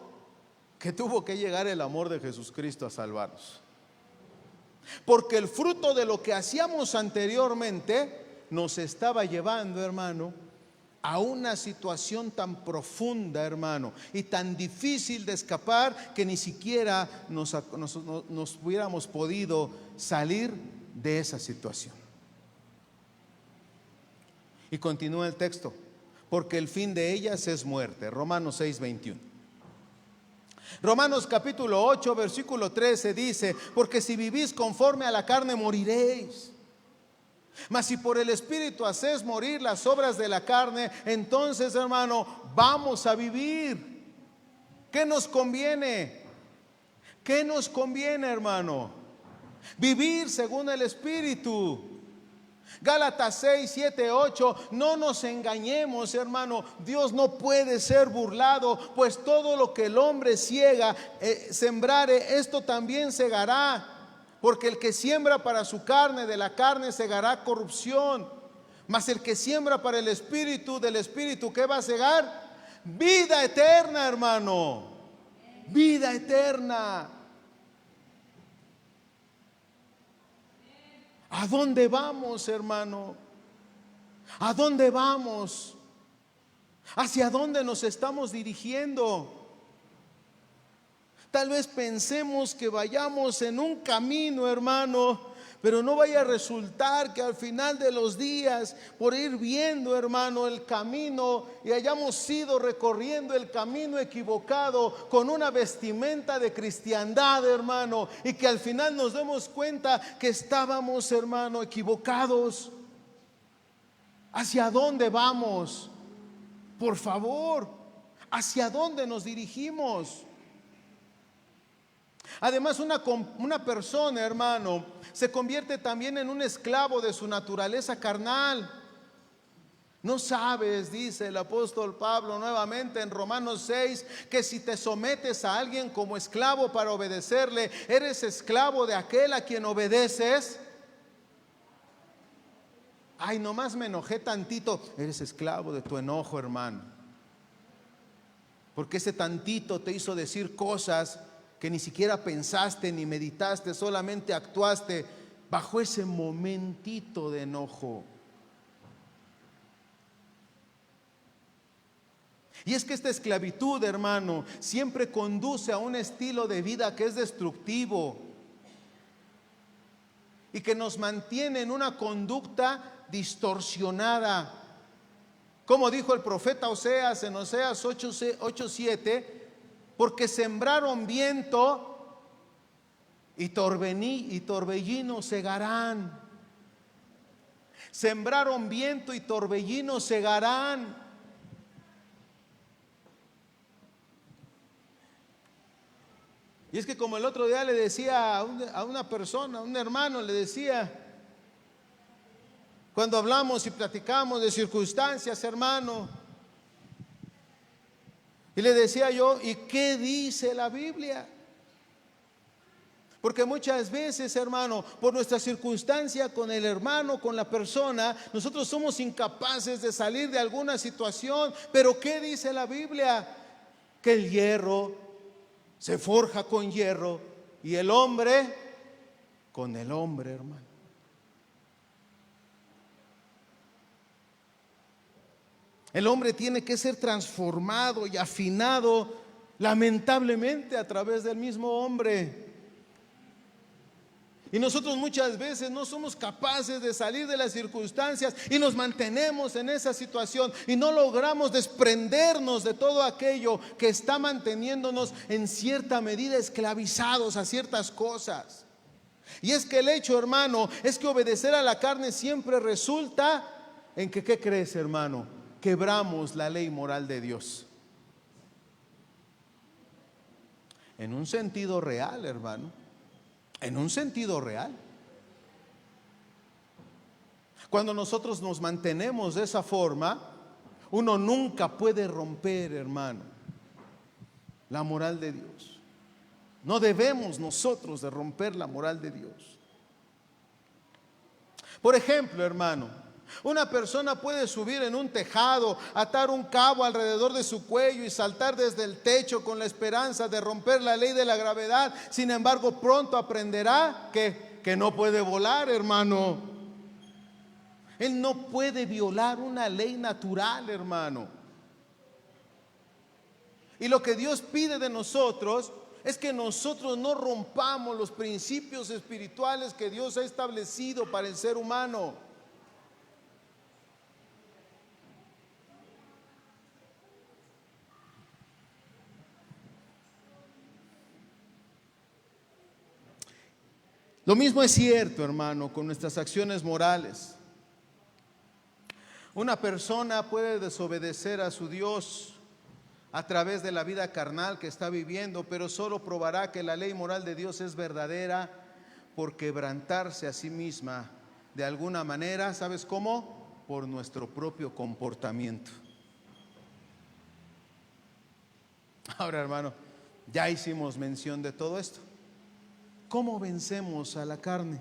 que tuvo que llegar el amor de Jesucristo a salvarnos. Porque el fruto de lo que hacíamos anteriormente nos estaba llevando, hermano, a una situación tan profunda, hermano, y tan difícil de escapar, que ni siquiera nos hubiéramos podido salir de esa situación. Y continúa el texto: porque el fin de ellas es muerte. Romanos 6:21. Romanos capítulo 8, versículo 13 dice: porque si vivís conforme a la carne, moriréis. Mas si por el Espíritu hacéis morir las obras de la carne, entonces, hermano, vamos a vivir. ¿Qué nos conviene? ¿Qué nos conviene, hermano? Vivir según el Espíritu. Gálatas 6, 7, 8. No nos engañemos, hermano, Dios no puede ser burlado, pues todo lo que el hombre sembrare, esto también segará. Porque el que siembra para su carne, de la carne segará corrupción. Mas el que siembra para el Espíritu, del Espíritu, ¿qué va a segar? Vida eterna, hermano. Vida eterna. ¿A dónde vamos, hermano? ¿A dónde vamos? ¿Hacia dónde nos estamos dirigiendo? Tal vez pensemos que vayamos en un camino, hermano, pero no vaya a resultar que al final de los días, por ir viendo, hermano, el camino, y hayamos ido recorriendo el camino equivocado con una vestimenta de cristiandad, hermano, y que al final nos demos cuenta que estábamos, hermano, equivocados. ¿Hacia dónde vamos? Por favor, ¿hacia dónde nos dirigimos? Además, una persona, hermano, se convierte también en un esclavo de su naturaleza carnal. No sabes, dice el apóstol Pablo nuevamente en Romanos 6, que si te sometes a alguien como esclavo para obedecerle, eres esclavo de aquel a quien obedeces. Ay, nomás me enojé tantito. Eres esclavo de tu enojo, hermano, porque ese tantito te hizo decir cosas que ni siquiera pensaste ni meditaste, solamente actuaste bajo ese momentito de enojo. Y es que esta esclavitud, hermano, siempre conduce a un estilo de vida que es destructivo y que nos mantiene en una conducta distorsionada. Como dijo el profeta Oseas en Oseas 8:7, porque sembraron viento y torbellino segarán. Sembraron viento y torbellino segarán. Y es que, como el otro día le decía a una persona, a un hermano, le decía, cuando hablamos y platicamos de circunstancias, hermano, y le decía yo, ¿y qué dice la Biblia? Porque muchas veces, hermano, por nuestra circunstancia con el hermano, con la persona, nosotros somos incapaces de salir de alguna situación. Pero ¿qué dice la Biblia? Que el hierro se forja con hierro y el hombre con el hombre, hermano. El hombre tiene que ser transformado y afinado, lamentablemente, a través del mismo hombre. Y nosotros muchas veces no somos capaces de salir de las circunstancias y nos mantenemos en esa situación y no logramos desprendernos de todo aquello que está manteniéndonos en cierta medida esclavizados a ciertas cosas. Y es que el hecho, hermano, es que obedecer a la carne siempre resulta en que, ¿qué crees, hermano? Quebramos la ley moral de Dios. En un sentido real, hermano. En un sentido real. Cuando nosotros nos mantenemos de esa forma, uno nunca puede romper, hermano, la moral de Dios. No debemos nosotros de romper la moral de Dios. Por ejemplo, hermano, Una persona puede subir en un tejado, atar un cabo alrededor de su cuello y saltar desde el techo con la esperanza de romper la ley de la gravedad. Sin embargo, pronto aprenderá que no puede volar, hermano. Él no puede violar una ley natural, hermano. Y lo que Dios pide de nosotros es que nosotros no rompamos los principios espirituales que Dios ha establecido para el ser humano. Lo mismo es cierto, hermano, con nuestras acciones morales. Una persona puede desobedecer a su Dios a través de la vida carnal que está viviendo, pero solo probará que la ley moral de Dios es verdadera por quebrantarse a sí misma de alguna manera. ¿Sabes cómo? Por nuestro propio comportamiento. Ahora, hermano, ya hicimos mención de todo esto. ¿Cómo vencemos a la carne?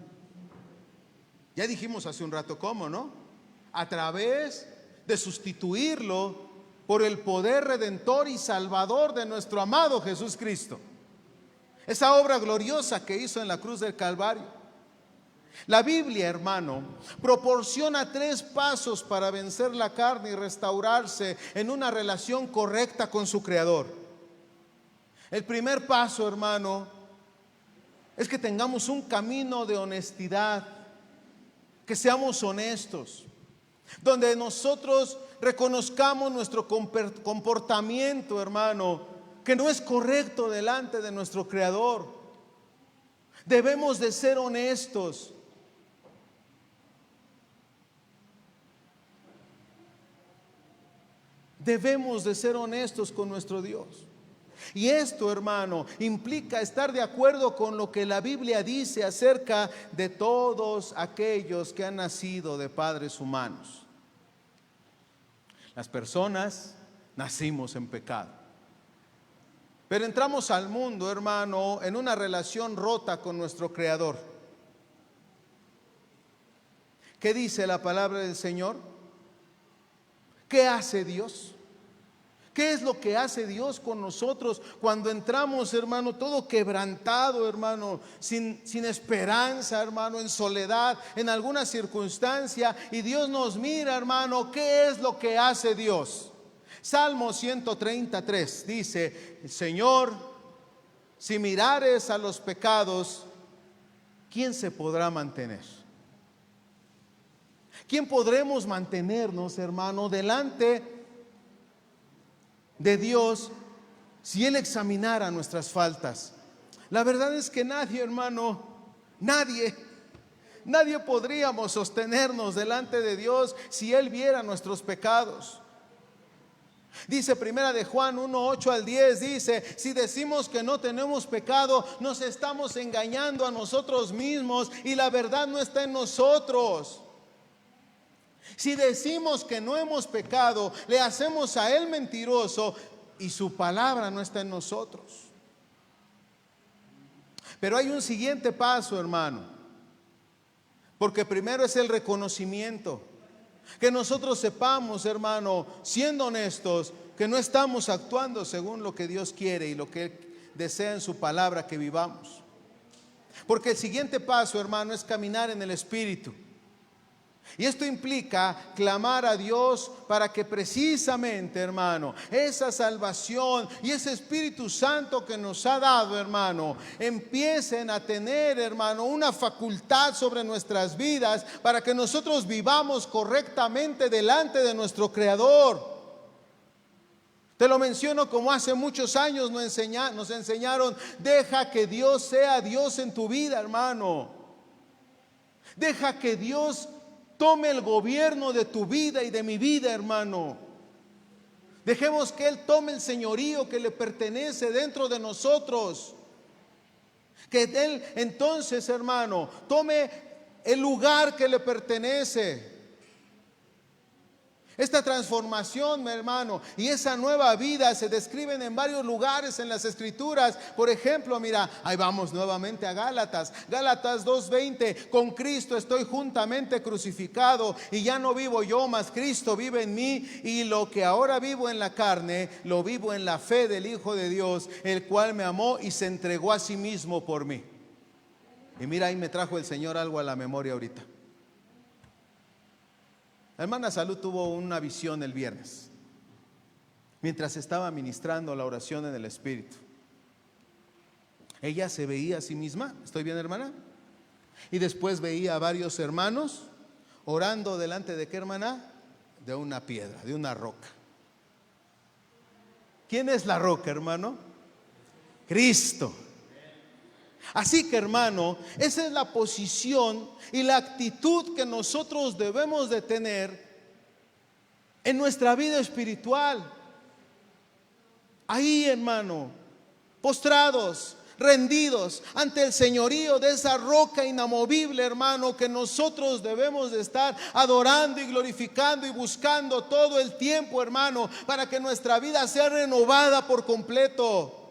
Ya dijimos hace un rato cómo, ¿no? A través de sustituirlo por el poder redentor y salvador de nuestro amado Jesús Cristo. Esa obra gloriosa que hizo en la cruz del Calvario. La Biblia, hermano, proporciona 3 pasos para vencer la carne y restaurarse en una relación correcta con su Creador. El primer paso, hermano, es que tengamos un camino de honestidad, que seamos honestos, donde nosotros reconozcamos nuestro comportamiento, hermano, que no es correcto delante de nuestro Creador. Debemos de ser honestos. Debemos de ser honestos con nuestro Dios. Y esto, hermano, implica estar de acuerdo con lo que la Biblia dice acerca de todos aquellos que han nacido de padres humanos. Las personas nacimos en pecado, pero entramos al mundo, hermano, en una relación rota con nuestro Creador. ¿Qué dice la palabra del Señor? ¿Qué hace Dios? ¿Qué es lo que hace Dios con nosotros cuando entramos, hermano, todo quebrantado, hermano, sin esperanza, hermano, en soledad, en alguna circunstancia, y Dios nos mira, hermano? ¿Qué es lo que hace Dios? Salmo 133 dice: Señor, si mirares a los pecados, ¿quién se podrá mantener? ¿Quién podremos mantenernos, hermano, delante de Dios si Él examinara nuestras faltas? La verdad es que nadie, hermano, nadie podríamos sostenernos delante de Dios si Él viera nuestros pecados. Dice Primera de Juan 1:8 al 10, dice: si decimos que no tenemos pecado, nos estamos engañando a nosotros mismos y la verdad no está en nosotros. Si decimos que no hemos pecado, le hacemos a Él mentiroso y su palabra no está en nosotros. Pero hay un siguiente paso, hermano, porque primero es el reconocimiento. Que nosotros sepamos, hermano, siendo honestos, que no estamos actuando según lo que Dios quiere y lo que Él desea en su palabra que vivamos. Porque el siguiente paso, hermano, es caminar en el Espíritu. Y esto implica clamar a Dios para que precisamente, hermano, esa salvación y ese Espíritu Santo que nos ha dado, hermano, empiecen a tener, hermano, una facultad sobre nuestras vidas para que nosotros vivamos correctamente delante de nuestro Creador. Te lo menciono como hace muchos años nos enseñaron: deja que Dios sea Dios en tu vida, hermano. Deja que Dios tome el gobierno de tu vida y de mi vida, hermano. Dejemos que Él tome el señorío que le pertenece dentro de nosotros. Que Él entonces, hermano, tome el lugar que le pertenece. Esta transformación, mi hermano, y esa nueva vida se describen en varios lugares en las Escrituras. Por ejemplo, mira, ahí vamos nuevamente a Gálatas. Gálatas 2:20, con Cristo estoy juntamente crucificado y ya no vivo yo, mas Cristo vive en mí, y lo que ahora vivo en la carne, lo vivo en la fe del Hijo de Dios, el cual me amó y se entregó a sí mismo por mí. Y mira, ahí me trajo el Señor algo a la memoria ahorita. La hermana Salud tuvo una visión el viernes, mientras estaba ministrando la oración en el Espíritu. Ella se veía a sí misma, ¿estoy bien, hermana? Y después veía a varios hermanos orando delante de ¿qué, hermana? De una piedra, de una roca. ¿Quién es la roca, hermano? Cristo. Así que, hermano, esa es la posición y la actitud que nosotros debemos de tener en nuestra vida espiritual. Ahí, hermano, postrados, rendidos ante el señorío de esa roca inamovible, hermano, que nosotros debemos de estar adorando y glorificando y buscando todo el tiempo, hermano, para que nuestra vida sea renovada por completo.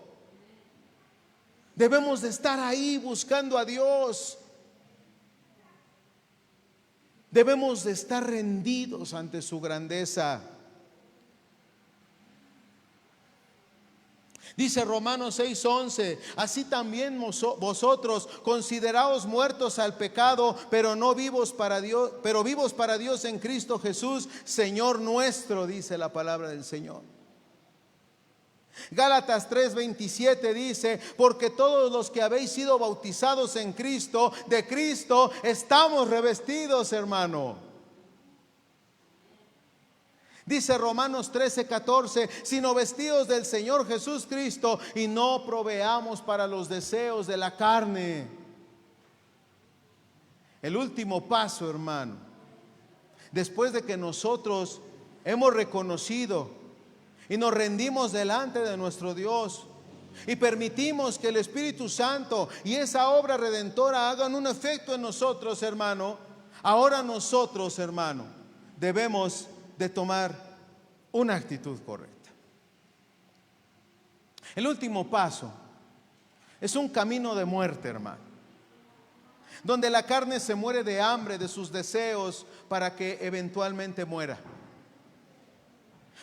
Debemos de estar ahí buscando a Dios. Debemos de estar rendidos ante su grandeza. Dice Romanos 6:11, así también vosotros consideraos muertos al pecado, pero no vivos para Dios, pero vivos para Dios en Cristo Jesús, Señor nuestro, dice la palabra del Señor. Gálatas 3:27 dice, porque todos los que habéis sido bautizados en Cristo, de Cristo estamos revestidos, hermano. Dice Romanos 13:14, sino vestidos del Señor Jesús Cristo y no proveamos para los deseos de la carne. El último paso, hermano, después de que nosotros hemos reconocido y nos rendimos delante de nuestro Dios y permitimos que el Espíritu Santo y esa obra redentora hagan un efecto en nosotros, hermano, ahora nosotros, hermano, debemos de tomar una actitud correcta. El último paso es un camino de muerte, hermano, donde la carne se muere de hambre, de sus deseos, para que eventualmente muera.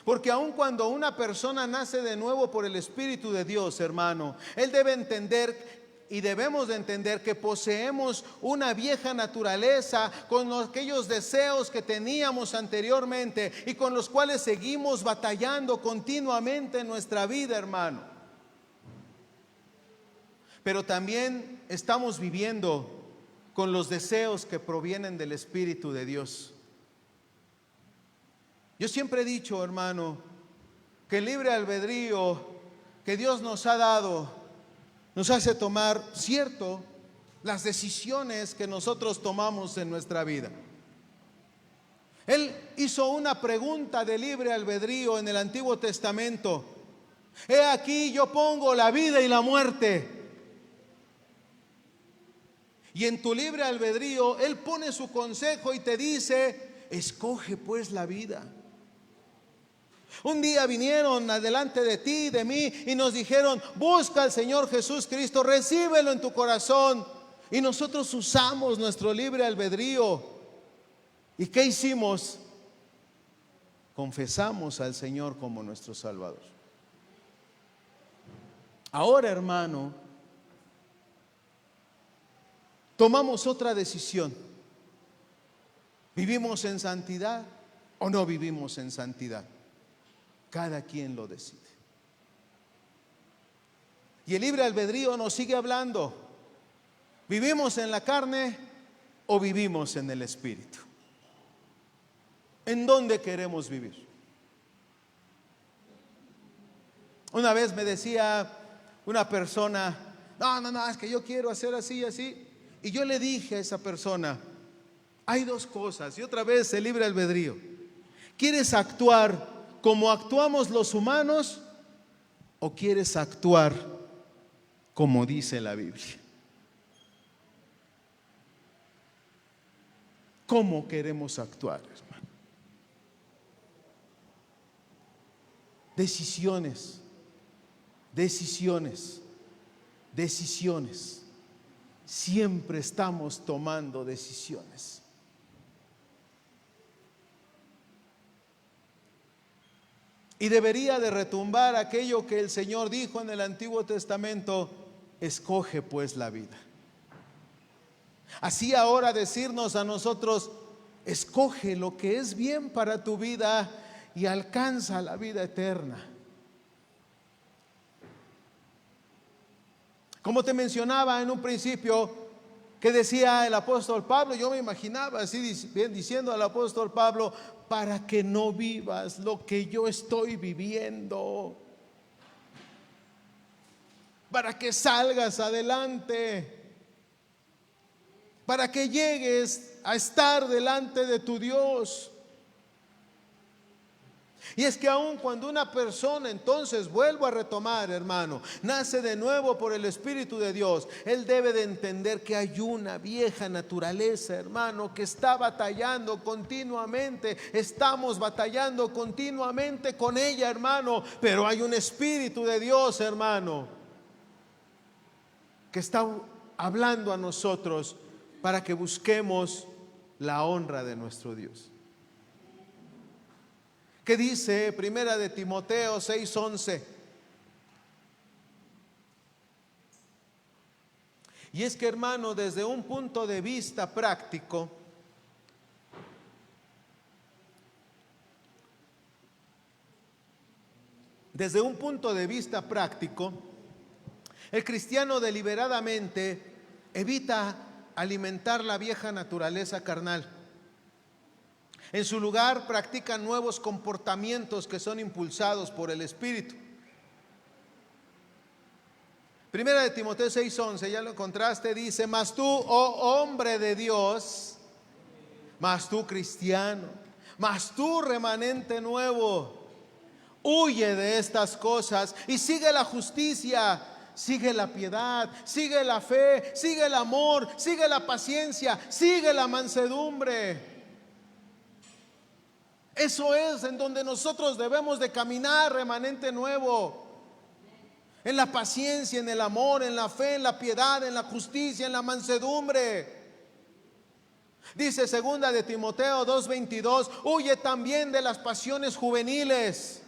Porque aun cuando una persona nace de nuevo por el Espíritu de Dios, hermano, él debe entender y debemos de entender que poseemos una vieja naturaleza con aquellos deseos que teníamos anteriormente y con los cuales seguimos batallando continuamente en nuestra vida, hermano. Pero también estamos viviendo con los deseos que provienen del Espíritu de Dios. Yo siempre he dicho, hermano, que el libre albedrío que Dios nos ha dado nos hace tomar, cierto, las decisiones que nosotros tomamos en nuestra vida. Él hizo una pregunta de libre albedrío en el Antiguo Testamento. He aquí yo pongo la vida y la muerte. Y en tu libre albedrío Él pone su consejo y te dice, escoge pues la vida. Un día vinieron adelante de ti y de mí y nos dijeron, busca al Señor Jesús Cristo, recíbelo en tu corazón. Y nosotros usamos nuestro libre albedrío. ¿Y qué hicimos? Confesamos al Señor como nuestro Salvador. Ahora, hermano, tomamos otra decisión. ¿Vivimos en santidad o no vivimos en santidad? Cada quien lo decide. Y el libre albedrío nos sigue hablando. ¿Vivimos en la carne o vivimos en el Espíritu? ¿En dónde queremos vivir? Una vez me decía una persona, no, es que yo quiero hacer así y así. Y yo le dije a esa persona, hay dos cosas. Y otra vez el libre albedrío. ¿Quieres actuar como actuamos los humanos o quieres actuar como dice la Biblia? ¿Cómo queremos actuar, hermano? Decisiones, decisiones, decisiones. Siempre estamos tomando decisiones. Y debería de retumbar aquello que el Señor dijo en el Antiguo Testamento: escoge pues la vida. Así ahora decirnos a nosotros: escoge lo que es bien para tu vida y alcanza la vida eterna. Como te mencionaba en un principio, que decía el apóstol Pablo, yo me imaginaba así bien diciendo al apóstol Pablo: para que no vivas lo que yo estoy viviendo, para que salgas adelante, para que llegues a estar delante de tu Dios. Y es que aun cuando una persona, entonces vuelvo a retomar, hermano, nace de nuevo por el Espíritu de Dios, él debe de entender que hay una vieja naturaleza, hermano, que está batallando continuamente. Estamos batallando continuamente con ella, hermano, pero hay un Espíritu de Dios, hermano, que está hablando a nosotros para que busquemos la honra de nuestro Dios. ¿Qué dice Primera de Timoteo 6:11? Y es que, hermano, desde un punto de vista práctico, el cristiano deliberadamente evita alimentar la vieja naturaleza carnal. En su lugar, practican nuevos comportamientos que son impulsados por el Espíritu. Primera de Timoteo 6:11, ya lo encontraste, dice: mas tú, oh hombre de Dios, mas tú cristiano, mas tú remanente nuevo, huye de estas cosas y sigue la justicia, sigue la piedad, sigue la fe, sigue el amor, sigue la paciencia, sigue la mansedumbre. Eso es en donde nosotros debemos de caminar, remanente nuevo. En la paciencia, en el amor, en la fe, en la piedad, en la justicia, en la mansedumbre. Dice segunda de Timoteo 2:22: huye también de las pasiones juveniles.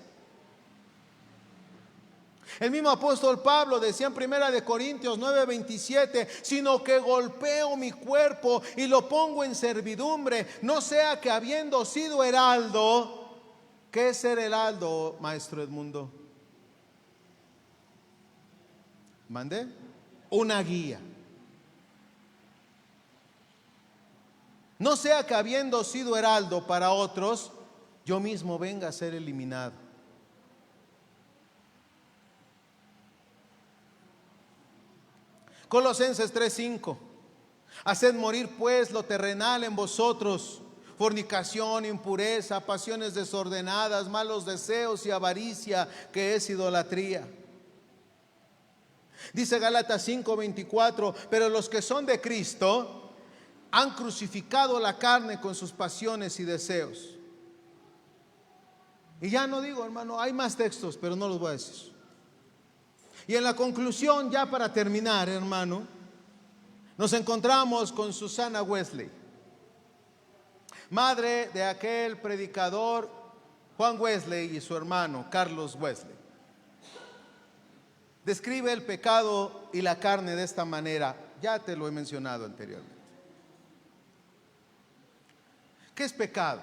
El mismo apóstol Pablo decía en Primera de Corintios 9:27: sino que golpeo mi cuerpo y lo pongo en servidumbre, no sea que habiendo sido heraldo. ¿Qué es ser heraldo, maestro Edmundo? ¿Mande? Una guía. No sea que habiendo sido heraldo para otros, yo mismo venga a ser eliminado. Colosenses 3:5: haced morir pues lo terrenal en vosotros: fornicación, impureza, pasiones desordenadas, malos deseos y avaricia, que es idolatría. Dice Gálatas 5:24: pero los que son de Cristo han crucificado la carne con sus pasiones y deseos. Y ya no digo, hermano, hay más textos, pero no los voy a decir. Y en la conclusión, ya para terminar, hermano, nos encontramos con Susana Wesley, madre de aquel predicador Juan Wesley y su hermano Carlos Wesley. Describe el pecado y la carne de esta manera. Ya te lo he mencionado anteriormente. ¿Qué es pecado?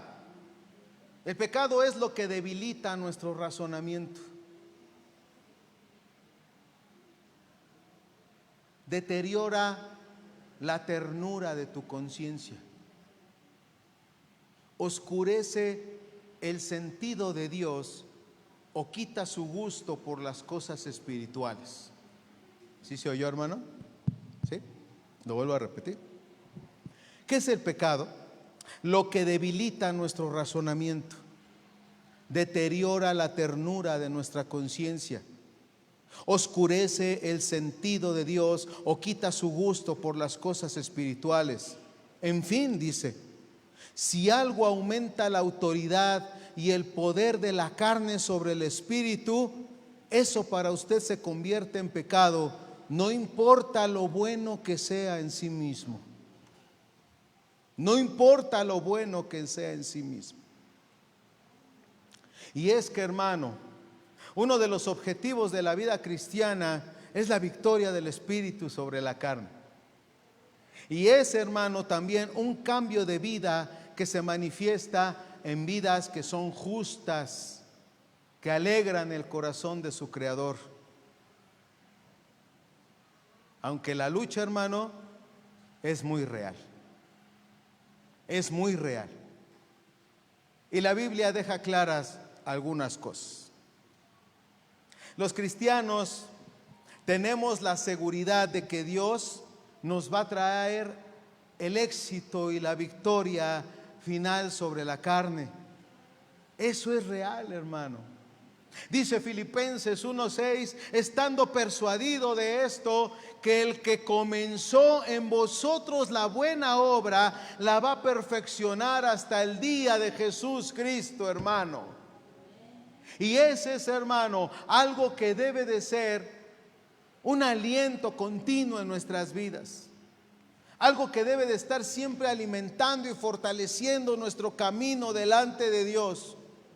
El pecado es lo que debilita nuestro razonamiento, deteriora la ternura de tu conciencia, oscurece el sentido de Dios o quita su gusto por las cosas espirituales. ¿Sí se oyó, hermano? ¿Sí? Lo vuelvo a repetir. ¿Qué es el pecado? Lo que debilita nuestro razonamiento, deteriora la ternura de nuestra conciencia, oscurece el sentido de Dios o quita su gusto por las cosas espirituales. En fin, dice, si algo aumenta la autoridad y el poder de la carne sobre el espíritu, eso para usted se convierte en pecado, no importa lo bueno que sea en sí mismo. No importa lo bueno que sea en sí mismo. Y es que, hermano, uno de los objetivos de la vida cristiana es la victoria del espíritu sobre la carne. Y es, hermano, también un cambio de vida que se manifiesta en vidas que son justas, que alegran el corazón de su Creador. Aunque la lucha, hermano, es muy real. Es muy real. Y la Biblia deja claras algunas cosas. Los cristianos tenemos la seguridad de que Dios nos va a traer el éxito y la victoria final sobre la carne. Eso es real, hermano. Dice Filipenses 1:6, estando persuadido de esto, que el que comenzó en vosotros la buena obra, la va a perfeccionar hasta el día de Jesús Cristo, hermano. Y ese es, hermano, algo que debe de ser un aliento continuo en nuestras vidas. Algo que debe de estar siempre alimentando y fortaleciendo nuestro camino delante de Dios.